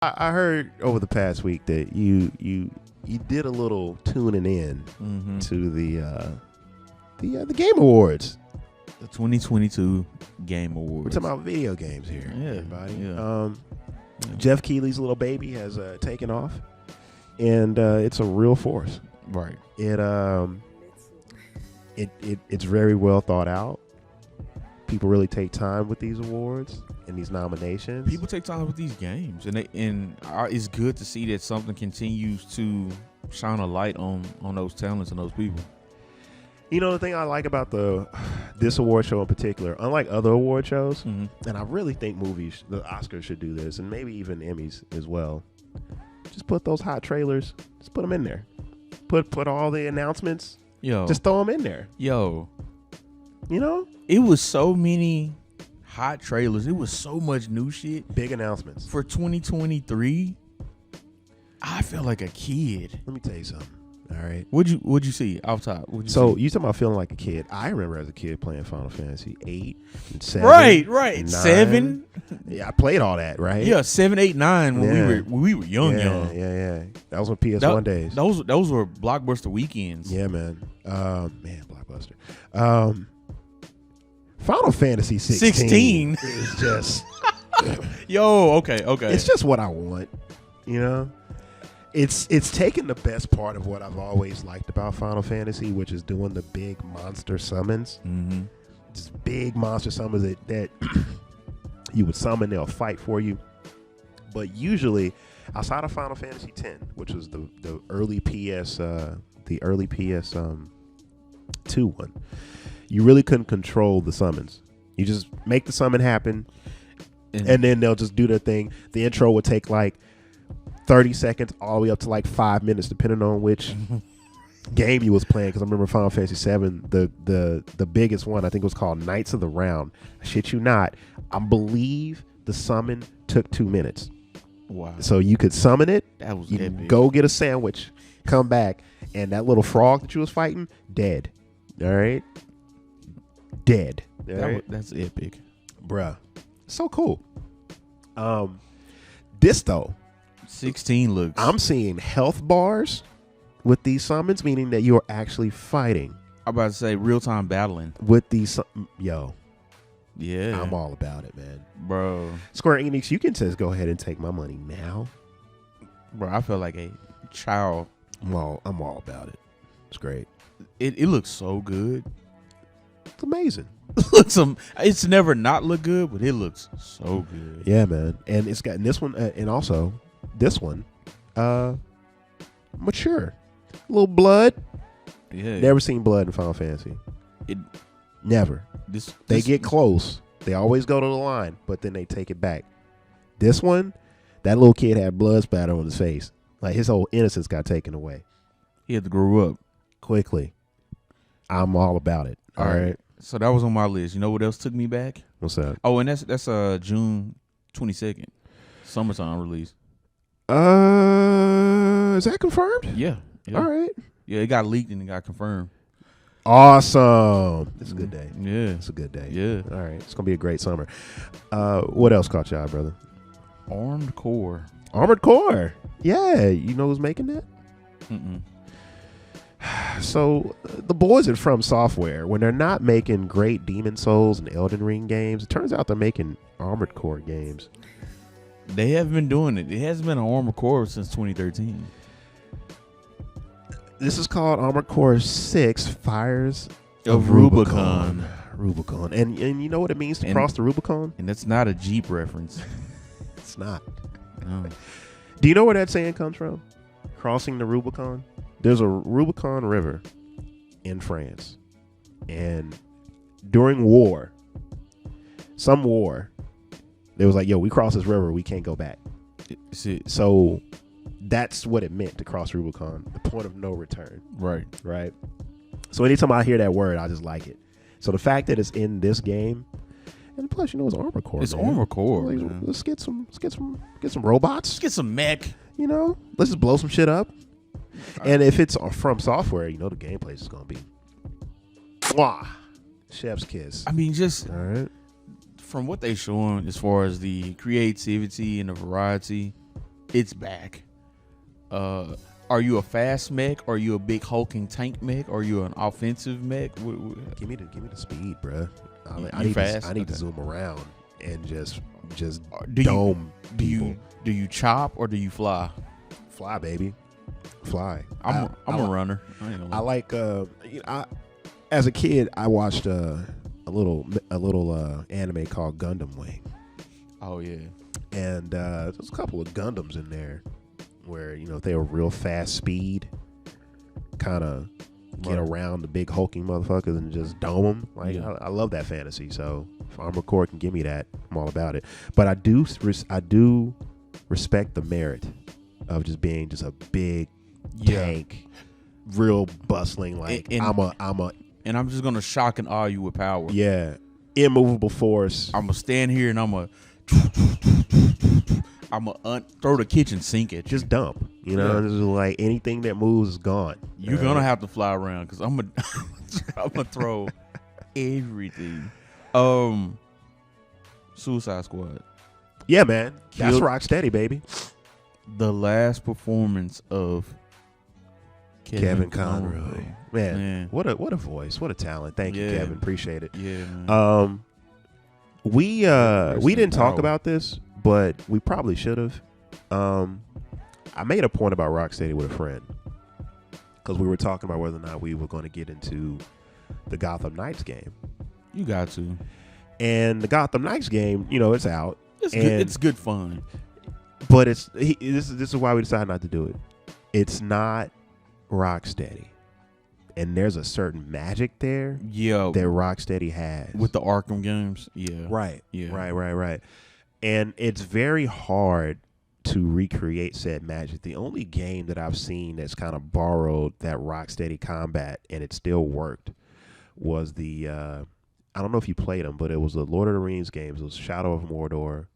I heard over the past week that you did a little tuning in to the Game Awards. The 2022 Game Awards. We're talking about video games here, everybody. Yeah. Jeff Keighley's little baby has taken off, and it's a real force. Right. It's very well thought out. People really take time with these awards and these nominations. People take time with these games, and it's good to see that something continues to shine a light on those talents and those people. You know, the thing I like about this award show in particular, unlike other award shows, and I really think the Oscars should do this, and maybe even Emmys as well. Just put those hot trailers, just put them in there. Put all the announcements, just throw them in there. You know? It was so many hot trailers. It was so much new shit. Big announcements. For 2023, I feel like a kid. Let me tell you something. All right. What'd you see off top? You talking about feeling like a kid? I remember as a kid playing Final Fantasy 8 and 7. Right. 9. 7. Yeah, I played all that, right? Yeah, 7, 8, 9 when we were young. Yeah. That was on PS1 days. Those were Blockbuster weekends. Yeah, man. Blockbuster. Final Fantasy 16 is just okay. It's just what I want, you know? It's taken the best part of what I've always liked about Final Fantasy, which is doing the big monster summons. Just big monster summons that you would summon, they'll fight for you. But usually, outside of Final Fantasy X, which was the early PS 2 one, you really couldn't control the summons. You just make the summon happen, and then they'll just do their thing. The intro would take like 30 seconds all the way up to like 5 minutes, depending on which game you was playing. Because I remember Final Fantasy 7, the biggest one, I think it was called Knights of the Round. I shit you not, I believe the summon took 2 minutes. Wow. So you could summon it, that was you epic. Go get a sandwich, come back, and that little frog that you was fighting, dead. All right? Dead. All right? That's epic. Bruh. So cool. This though, 16 looks. I'm seeing health bars with these summons, meaning that you're actually fighting. I'm about to say real-time battling. With these, Yeah. I'm all about it, man. Bro. Square Enix, you can just go ahead and take my money now. Bro, I feel like a child. I'm all about it. It's great. It looks so good. It's amazing. It's never not look good, but it looks so good. Yeah, man. And it's got this one, and also this one, mature. A little blood. Yeah. Never seen blood in Final Fantasy. Never. They get close. They always go to the line, but then they take it back. This one, that little kid had blood spatter on his face. Like his whole innocence got taken away. He had to grow up Quickly. I'm all about it. All right. So that was on my list. You know what else took me back? What's up? Oh, and that's June 22nd. Summertime release. Is that confirmed? Yeah. All right. Yeah, it got leaked and it got confirmed. Awesome. It's a good day. Yeah. It's a good day. Yeah. All right. It's going to be a great summer. What else caught your eye, brother? Armored Core. Armored Core. Yeah. You know who's making that? So the boys at From Software, when they're not making great Demon Souls and Elden Ring games, it turns out they're making Armored Core games. They haven't been doing it. It hasn't been an Armored Core since 2013. This is called Armored Core 6 Fires of Rubicon. Rubicon. And you know what it means to cross the Rubicon? And that's not a Jeep reference. It's not. No. Do you know where that saying comes from? Crossing the Rubicon? There's a Rubicon River in France. And during war, they was like, yo, we cross this river, we can't go back. So that's what it meant to cross Rubicon, the point of no return. Right. So anytime I hear that word, I just like it. So the fact that it's in this game, and plus, it's Armored Core. It's Armored Core. Like, let's get some robots. Let's get some mech. Let's just blow some shit up. And if it's From Software, the gameplay is going to be chef's kiss. I mean, just all right. From what they showing as far as the creativity and the variety, It's back. Are you a fast mech? Are you a big hulking tank mech? Are you an offensive mech? Give me the speed, bruh. I need to zoom around and just do dome people. Do you chop or do you fly? Fly, baby, fly. I'm a runner. I like. As a kid, I watched a little anime called Gundam Wing. Oh yeah. And there's a couple of Gundams in there where they were real fast speed, kind of get around the big hulking motherfuckers and just dome them. Like I love that fantasy. So if Armored Core can give me that, I'm all about it. But I do respect the merit of just being just a big tank, real bustling. Like and I'm just gonna shock and awe you with power. Yeah, immovable force. I'm gonna stand here and I'm gonna throw the kitchen sink at you. Just dump. Just like anything that moves is gone. You're gonna have to fly around because I'm gonna throw everything. Suicide Squad. Yeah, man. That's Rocksteady, baby. The last performance of Kevin Conroy. Man, what a voice, what a talent. Thank you, Kevin. Appreciate it. Yeah, man. We didn't talk about this, but we probably should have. I made a point about Rocksteady with a friend because we were talking about whether or not we were going to get into the Gotham Knights game. You got to. And the Gotham Knights game, it's out. It's good fun. But this is why we decided not to do it. It's not Rocksteady. And there's a certain magic there that Rocksteady has. With the Arkham games. Yeah. Right. Yeah. Right. And it's very hard to recreate said magic. The only game that I've seen that's kind of borrowed that Rocksteady combat and it still worked was the I don't know if you played them, but it was the Lord of the Rings games. It was Shadow of Mordor.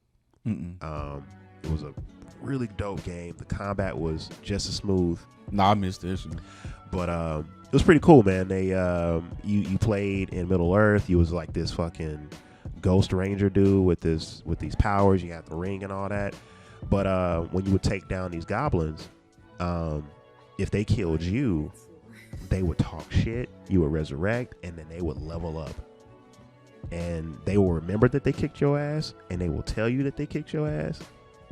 It was a really dope game. The combat was just as smooth. Nah, I missed this one. But it was pretty cool, man. They you played in Middle Earth. You was like this fucking Ghost Ranger dude with these powers. You got the ring and all that. But when you would take down these goblins, if they killed you, they would talk shit. You would resurrect, and then they would level up. And they will remember that they kicked your ass, and they will tell you that they kicked your ass.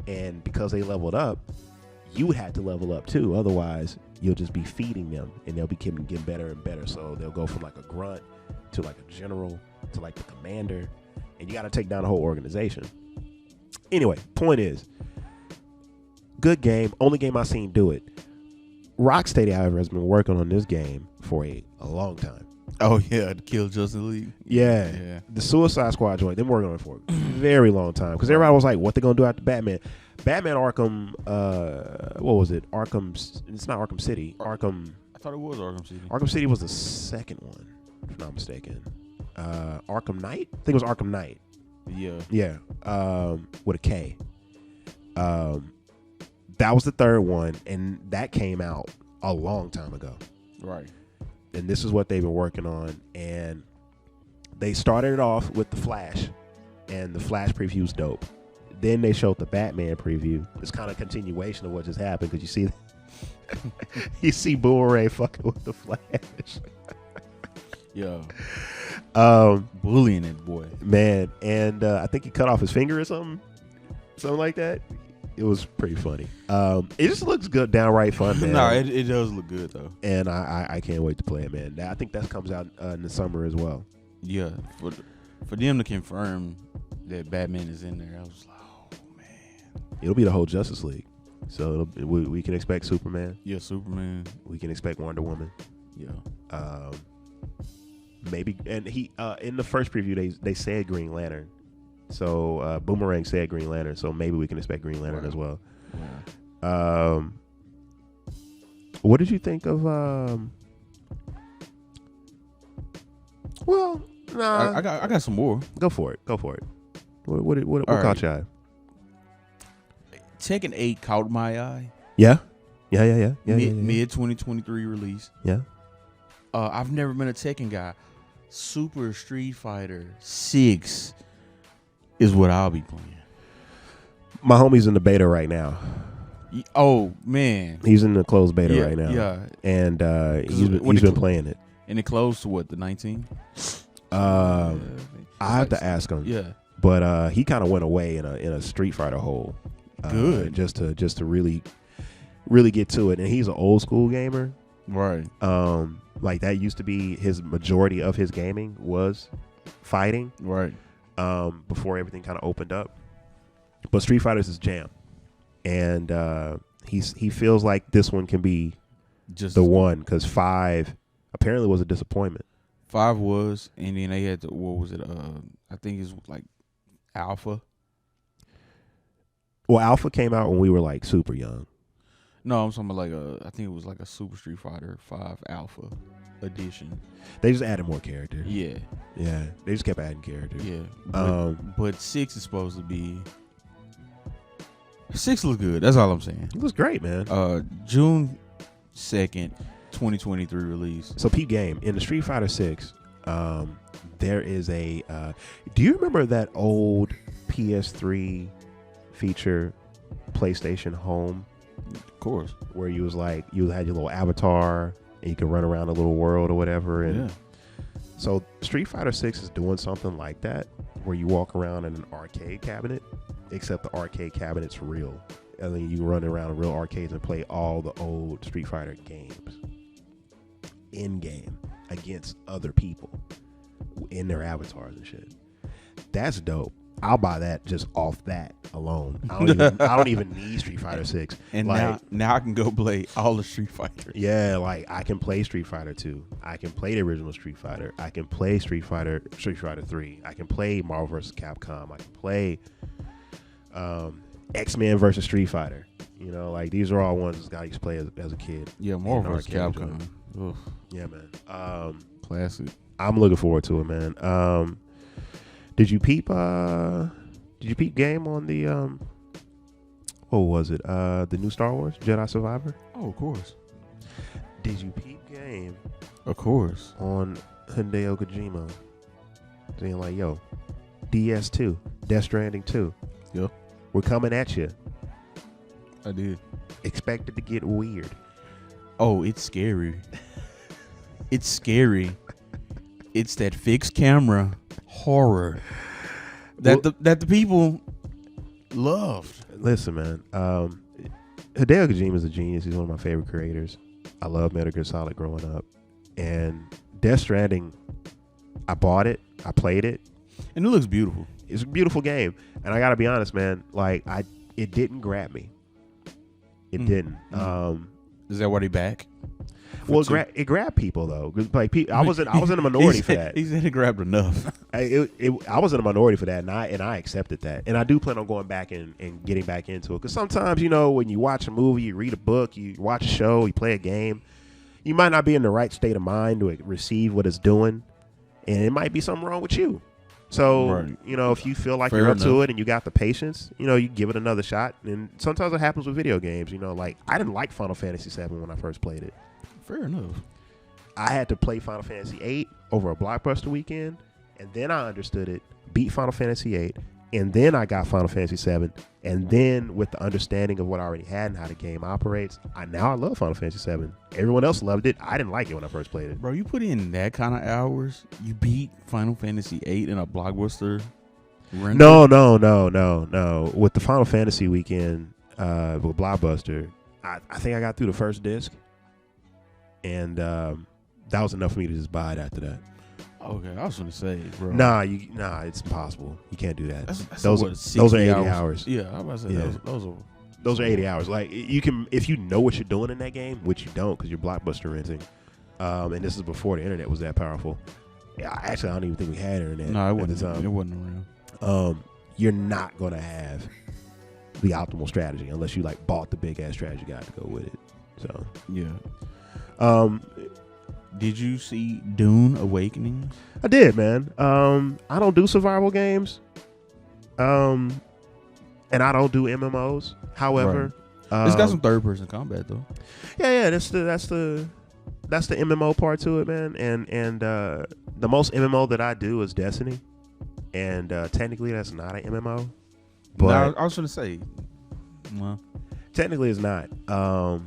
And because they leveled up, you had to level up too. Otherwise, you'll just be feeding them, and they'll be getting better and better. So they'll go from like a grunt to like a general to like the commander, and you got to take down the whole organization. Anyway, point is, good game. Only game I've seen do it. Rocksteady, however, has been working on this game for a long time. Oh yeah, Kill Justice League. Yeah. The Suicide Squad joint, they've been working on it for a very long time. Because everybody was like, what they gonna do after Batman? Batman Arkham, what was it? It's not Arkham City. I thought it was Arkham City. Arkham City was the second one, if I'm not mistaken. Arkham Knight? I think it was Arkham Knight. Yeah. Yeah. With a K. That was the third one, and that came out a long time ago. Right. And this is what they've been working on. And they started it off with the Flash, and the Flash preview was dope. Then they showed the Batman preview. It's kind of a continuation of what just happened because you see Boomerang fucking with the Flash. Yeah. Bullying it, boy. Man, and I think he cut off his finger or something like that. It was pretty funny. It just looks good, downright fun, man. No, it does look good though. And I can't wait to play it, man. I think that comes out in the summer as well. Yeah, for them to confirm that Batman is in there, I was like, oh man. It'll be the whole Justice League, so we can expect Superman. Yeah, Superman. We can expect Wonder Woman. Yeah. Maybe, and he in the first preview they said Green Lantern. So Boomerang said Green Lantern, so maybe we can expect Green Lantern as well. Wow. What did you think of? Well, nah. I got some more. Go for it. What caught your eye? Tekken 8 caught my eye. Yeah. Mid 2023 release. Yeah. I've never been a Tekken guy. Super Street Fighter 6 is what I'll be playing. My homie's in the beta right now. Oh man, He's in the closed beta right now. Yeah, and he's been playing it. And it closed to what, the 19th? I have to ask him. Yeah, but he kind of went away in a Street Fighter hole. Good. Just to really get to it. And he's an old school gamer. Right. Like that used to be his majority of his gaming was fighting. Right. Before everything kind of opened up. But Street Fighter's his jam. And he feels like this one can be just the one, because 5 apparently was a disappointment. 5 was, and then they had what was it? I think it's like Alpha. Well, Alpha came out when we were like super young. No, I'm talking about like I think it was like a Super Street Fighter 5 Alpha edition. They just added more characters. Yeah. Yeah. They just kept adding characters. Yeah. But 6 is supposed to be. 6 looks good. That's all I'm saying. It looks great, man. June 2nd, 2023 release. So peep game in the Street Fighter 6. There is a. Do you remember that old PS3 feature, PlayStation Home? Of course. Where you had your little avatar and you could run around a little world or whatever. And so Street Fighter 6 is doing something like that, where you walk around in an arcade cabinet, except the arcade cabinet's real. And then you run around real arcades and play all the old Street Fighter games in game against other people in their avatars and shit. That's dope. I'll buy that just off that alone. I don't even need Street Fighter 6. And like, now I can go play all the Street Fighters. Yeah, like I can play Street Fighter 2. I can play the original Street Fighter. I can play Street Fighter 3. I can play Marvel vs. Capcom. I can play X-Men versus Street Fighter. You know, like these are all ones I used to play as a kid. Yeah, Marvel vs. Capcom. Yeah, man. Classic. I'm looking forward to it, man. Did you peep game on the what was it? The new Star Wars Jedi Survivor? Oh, of course. Did you peep game? Of course. On Hideo Kojima saying like, yo, DS2, Death Stranding 2. Yeah. We're coming at you. I did. Expect it to get weird. Oh, it's scary. It's scary. It's that fixed camera horror that the people loved. Listen, man. Hideo Kojima is a genius. He's one of my favorite creators. I love Metal Gear Solid growing up, and Death Stranding. I bought it. I played it, and it looks beautiful. It's a beautiful game, and I gotta be honest, man. Like it didn't grab me. It didn't. Is that why they back? Well, it grabbed people though. Like I was in a minority for that. He said it grabbed enough. I was in a minority for that, and I accepted that. And I do plan on going back and getting back into it, because sometimes, you know, when you watch a movie, you read a book, you watch a show, you play a game, you might not be in the right state of mind to receive what it's doing, and it might be something wrong with you. So, you know, if you feel like you're up to it and you got the patience, you know, you give it another shot. And sometimes it happens with video games. You know, like I didn't like Final Fantasy VII when I first played it. Fair enough. I had to play Final Fantasy VIII over a Blockbuster weekend, and then I understood it, beat Final Fantasy VIII, and then I got Final Fantasy VII, and then with the understanding of what I already had and how the game operates, I love Final Fantasy VII. Everyone else loved it. I didn't like it when I first played it. Bro, you put in that kind of hours, you beat Final Fantasy VIII in a Blockbuster rental? No. With the Final Fantasy weekend with Blockbuster, I think I got through the first disc. And that was enough for me to just buy it after that. Okay, I was going to say, bro. Nah, it's impossible. You can't do that. Those are 80 hours. Yeah, I was about to say those are 80 hours. Like you can, if you know what you're doing in that game, which you don't because you're Blockbuster renting. And this is before the internet was that powerful. Yeah, actually, I don't even think we had internet. No, it wasn't around. You're not gonna have the optimal strategy unless you like bought the big ass strategy guide to go with it. So yeah. Did you see Dune Awakening? I did, man. I don't do survival games. And I don't do MMOs. However, it's got some third person combat though. Yeah, that's the MMO part to it, man. And the most MMO that I do is Destiny. And technically that's not an MMO. But no, I was gonna say, well, Technically, it's not. But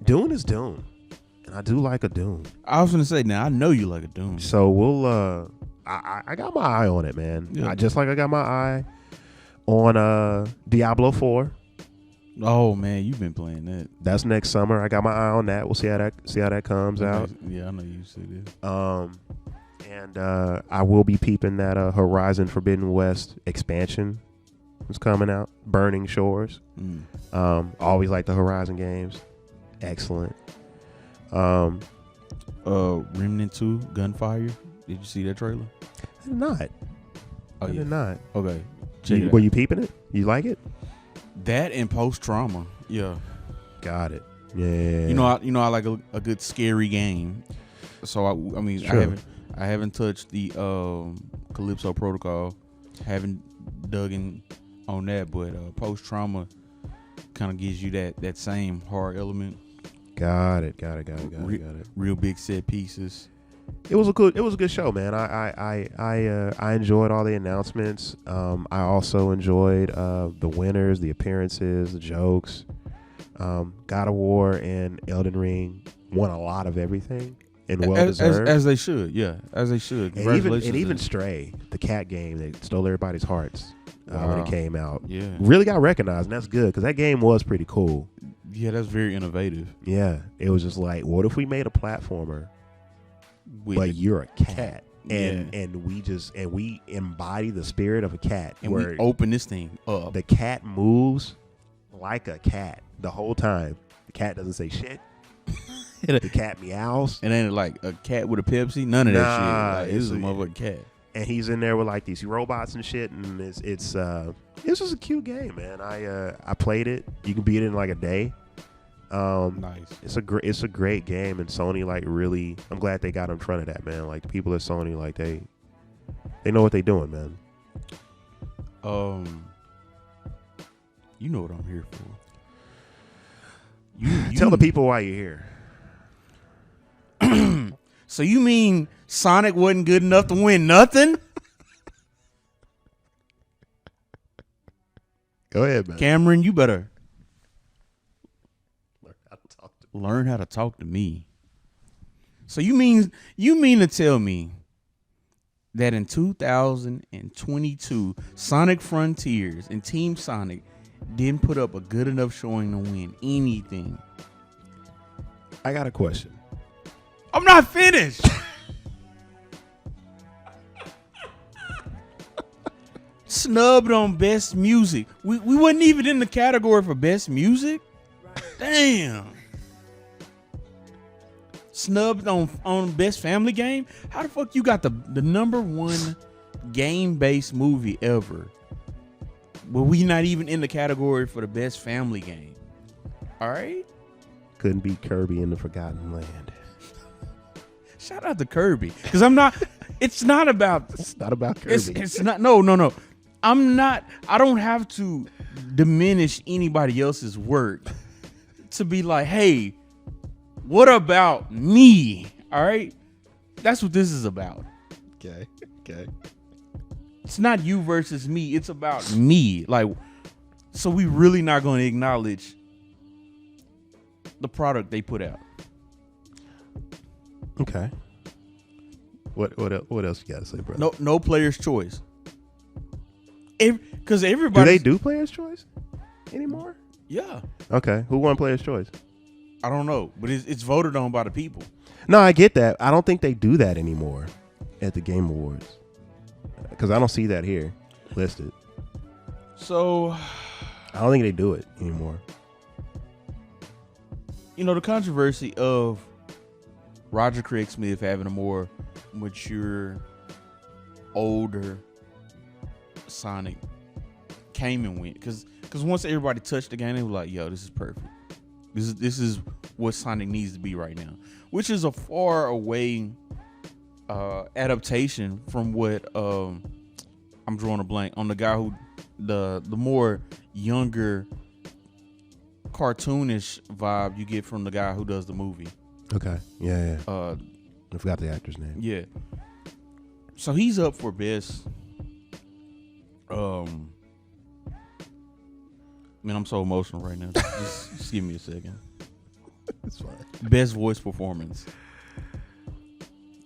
Dune is Dune, and I do like a Dune. I was gonna say, now I know you like a Dune. So we'll. I got my eye on it, man. Yeah. Just like I got my eye on Diablo 4. Oh man, you've been playing that. That's next summer. I got my eye on that. We'll see how that comes out. Yeah, I know you said it. And I will be peeping that Horizon Forbidden West expansion is coming out. Burning Shores. Always like the Horizon games. Excellent. Remnant 2 Gunfire. Did you see that trailer? I did not. Oh, I did not. Okay. Were you peeping it? You like it? That and Post Trauma. Yeah. Got it. Yeah. You know, I like a good scary game. So I mean, True. I haven't touched the Calypso Protocol. Haven't dug in on that, but Post Trauma kind of gives you that same horror element. Got it. Real big set pieces. It was a good show, man. I enjoyed all the announcements. I also enjoyed the winners, the appearances, the jokes. God of War and Elden Ring won a lot of everything, and well deserved, as they should. Yeah, as they should. And even Stray, the cat game that stole everybody's hearts when it came out, really got recognized, and that's good because that game was pretty cool. Yeah, that's very innovative. Yeah, it was just like, what if we made a platformer? But you're a cat, and we embody the spirit of a cat, and we open this thing up. The cat moves like a cat the whole time. The cat doesn't say shit. The cat meows. And ain't like a cat with a Pepsi. None of that shit. Like, it's a motherfucking cat. And he's in there with like these robots and shit, and it's just a cute game, man. I played it. You can beat it in like a day. Nice. It's a great game, and Sony like really. I'm glad they got in front of that, man. Like the people at Sony, like they know what they're doing, man. You know what I'm here for. You tell the people why you're here. So you mean Sonic wasn't good enough to win nothing? Go ahead, man. Cameron, you better learn how to talk to me. So you mean to tell me that in 2022, Sonic Frontiers and Team Sonic didn't put up a good enough showing to win anything? I got a question. I'm not finished. Snubbed on best music. We wasn't even in the category for best music. Damn. Snubbed on best family game. How the fuck you got the number one game-based movie ever, but we not even in the category for the best family game? All right. Couldn't beat Kirby in the Forgotten Land. Shout out to Kirby, because I'm not. It's not about. It's not about Kirby. It's not. No. I'm not. I don't have to diminish anybody else's work to be like, hey, what about me? All right. That's what this is about. Okay. It's not you versus me. It's about me. Like, so we really not going to acknowledge the product they put out. Okay. What else you got to say, brother? No player's choice. Because everybody. Do they do player's choice anymore? Yeah. Okay. Who won player's choice? I don't know, but it's voted on by the people. No, I get that. I don't think they do that anymore at the Game Awards, because I don't see that here listed. So I don't think they do it anymore. You know, the controversy of Roger Craig Smith having a more mature, older Sonic came and went, because once everybody touched the game, they were like, yo, this is perfect. This is what Sonic needs to be right now, which is a far away adaptation from what I'm drawing a blank on the guy who the more younger cartoonish vibe you get from the guy who does the movie. Okay. Yeah. I forgot the actor's name. Yeah. So he's up for best Man, I'm so emotional right now. Just give me a second. It's fine. Best voice performance.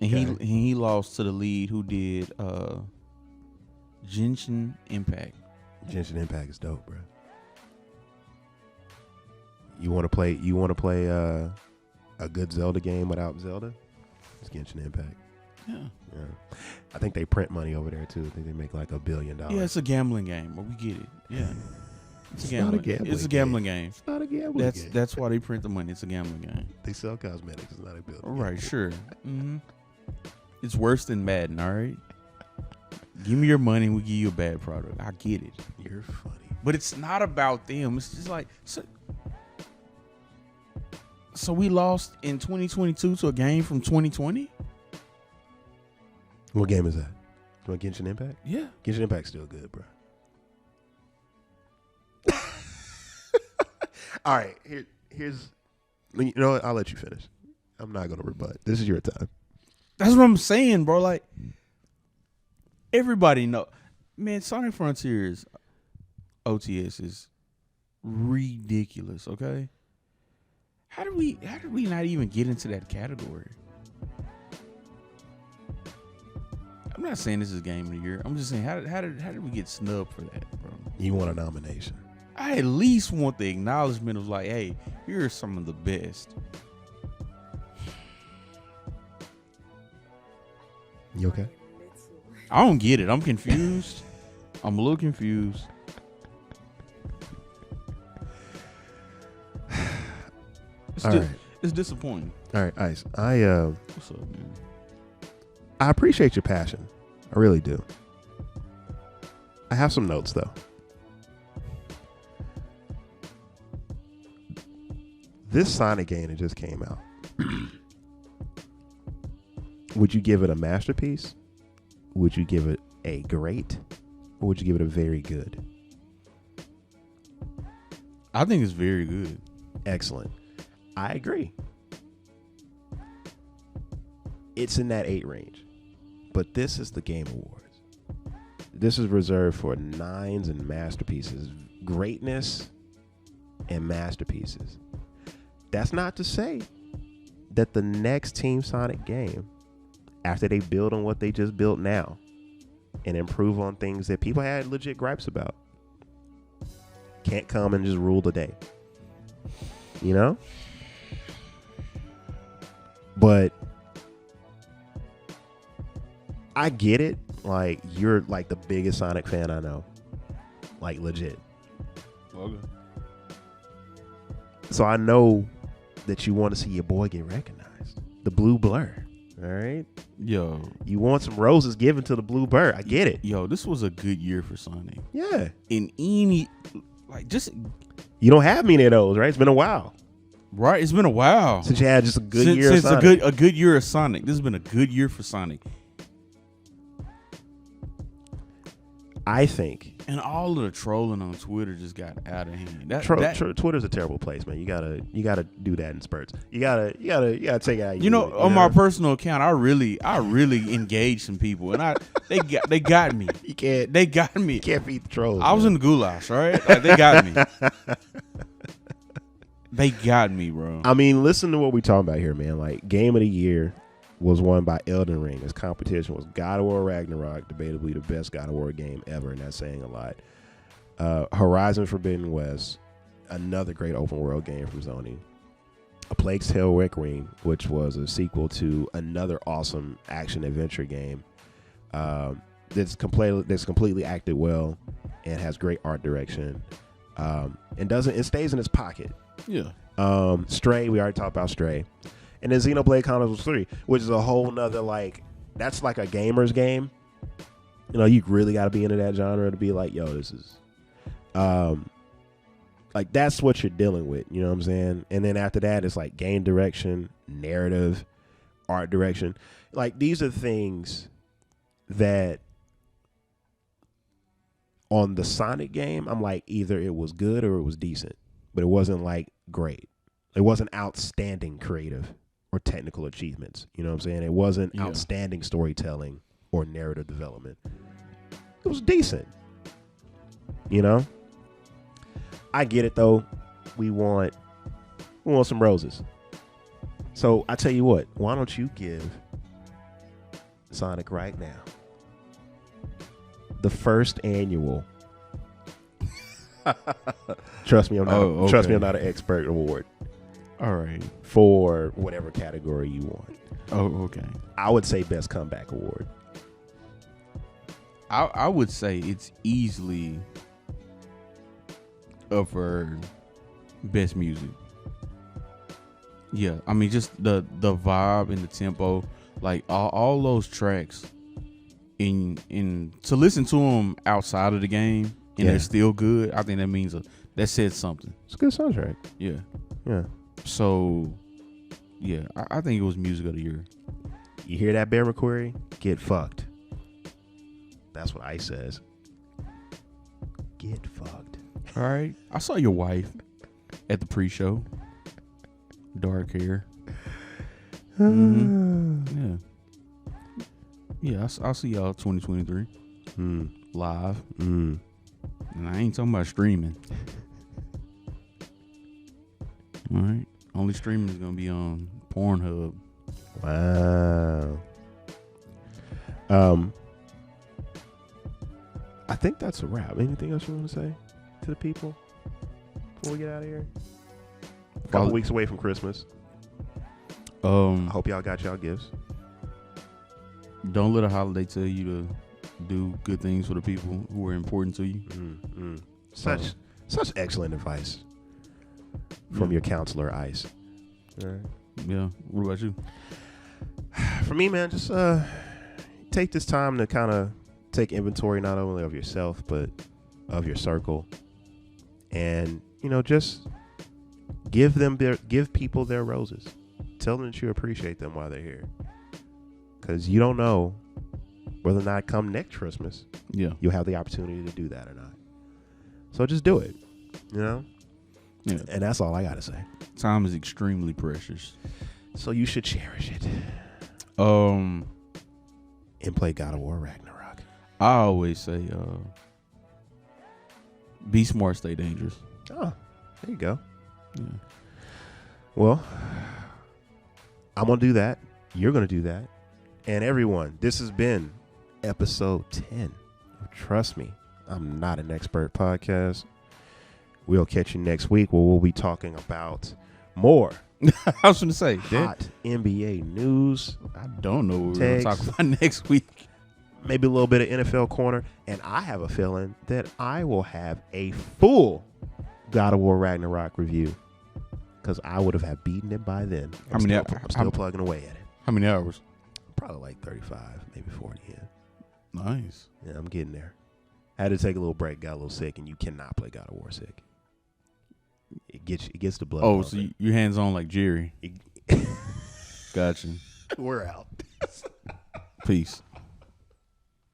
And Okay. he lost to the lead who did Genshin Impact. Genshin Impact is dope, bro. You want to play a good Zelda game without Zelda? It's Genshin Impact. Yeah. I think they print money over there too. I think they make like $1 billion. Yeah, it's a gambling game, but we get it. Yeah. It's not a gambling It's a gambling game. It's not a gambling game. That's why they print the money. It's a gambling game. They sell cosmetics. It's not a building. All right, sure. Mm-hmm. It's worse than Madden, all right? Give me your money and we'll give you a bad product. I get it. You're funny. But it's not about them. It's just like... So we lost in 2022 to a game from 2020? What game is that? You want Genshin Impact? Yeah. Genshin Impact's still good, bro. All right, here's. You know what? I'll let you finish. I'm not gonna rebut. This is your time. That's what I'm saying, bro. Like, everybody know, man. Sonic Frontiers OTS is ridiculous. Okay, how did we not even get into that category? I'm not saying this is game of the year. I'm just saying how did we get snubbed for that, bro? You want a nomination? I at least want the acknowledgement of like, hey, here are some of the best. You okay? I don't get it. I'm confused. I'm a little confused. It's disappointing. All right, Ice. What's up, man? I appreciate your passion. I really do. I have some notes though. This Sonic game that just came out. Would you give it a masterpiece? Would you give it a great? Or would you give it a very good? I think it's very good. Excellent. I agree. It's in that 8 range. But this is the Game Awards. This is reserved for 9s and masterpieces. Greatness and masterpieces. That's not to say that the next Team Sonic game, after they build on what they just built now and improve on things that people had legit gripes about, can't come and just rule the day. You know? But I get it. Like, you're like the biggest Sonic fan I know. Like, legit. Okay. So I know that you want to see your boy get recognized. The blue blur. All right? Yo. You want some roses given to the blue blur. I get it. Yo, this was a good year for Sonic. Yeah. In any, like, just... You don't have many of those, right? It's been a while. Right? It's been a while. Since you had just a good year of Sonic. Since a good year of Sonic. This has been a good year for Sonic. I think. And all of the trolling on Twitter just got out of hand. Twitter's a terrible place, man. You gotta do that in spurts. You gotta take it out. You know, on my personal account, I really engaged some people, and they got me. They got me. You can't beat the trolls. I was in the goulash, all right? Like, they got me. They got me, bro. I mean, listen to what we talking about here, man. Like, Game of the Year was won by Elden Ring. His competition was God of War Ragnarok, debatably the best God of War game ever, and that's saying a lot. Horizon Forbidden West, another great open world game from Sony. A Plague's Tale Requiem, which was a sequel to another awesome action adventure game that's completely acted well and has great art direction. It stays in its pocket. Yeah. Stray, we already talked about Stray. And then Xenoblade Chronicles 3, which is a whole nother, like, that's like a gamer's game. You know, you really got to be into that genre to be like, yo, this is, like, that's what you're dealing with. You know what I'm saying? And then after that, it's like game direction, narrative, art direction. Like, these are things that on the Sonic game, I'm like, either it was good or it was decent, but it wasn't like great. It wasn't outstanding creative or technical achievements. You know what I'm saying? It wasn't outstanding storytelling or narrative development. It was decent. You know? I get it though. We want some roses. So I tell you what, why don't you give Sonic right now the first annual Trust Me, I'm not an expert award. All right. For whatever category you want. Oh, okay. I would say best comeback award. I would say it's easily up for best music. Yeah, I mean just the vibe and the tempo, like all those tracks. In to listen to them outside of the game and they're still good. I think that means that said something. It's a good soundtrack. Yeah. Yeah. So, yeah, I think it was music of the year. You hear that, Bear McQuarrie? Get fucked. That's what Ice says. Get fucked. All right. I saw your wife at the pre-show. Dark hair. Yeah. Yeah, I'll see y'all 2023. Live. And I ain't talking about streaming. All right. Only streaming is going to be on Pornhub. Wow. I think that's a wrap. Anything else you want to say to the people before we get out of here? A couple weeks away from Christmas. I hope y'all got y'all gifts. Don't let a holiday tell you to do good things for the people who are important to you. Such excellent advice from your counselor, Ice. All right. Yeah. What about you? For me, man, just take this time to kind of take inventory not only of yourself but of your circle, and just give people their roses. Tell them that you appreciate them while they're here, because you don't know whether or not come next Christmas you'll have the opportunity to do that or not. So just do it, Yeah. And that's all I gotta say. Time is extremely precious, so you should cherish it. And play God of War Ragnarok. I always say, be smart, stay dangerous. Oh, there you go. Yeah. Well, I'm going to do that. You're going to do that. And everyone, this has been episode 10 of Trust Me, I'm Not an Expert podcast. We'll catch you next week where we'll be talking about more I was going to say, hot NBA news. I don't know what we're going to talk about next week. Maybe a little bit of NFL corner. And I have a feeling that I will have a full God of War Ragnarok review, because I would have beaten it by then. I'm still plugging away at it. How many hours? Probably like 35, maybe 40. Yeah. Nice. Yeah, I'm getting there. I had to take a little break, got a little sick, and you cannot play God of War sick. It gets the blood. Oh, so you hands on like Jerry. Gotcha. We're out. Peace.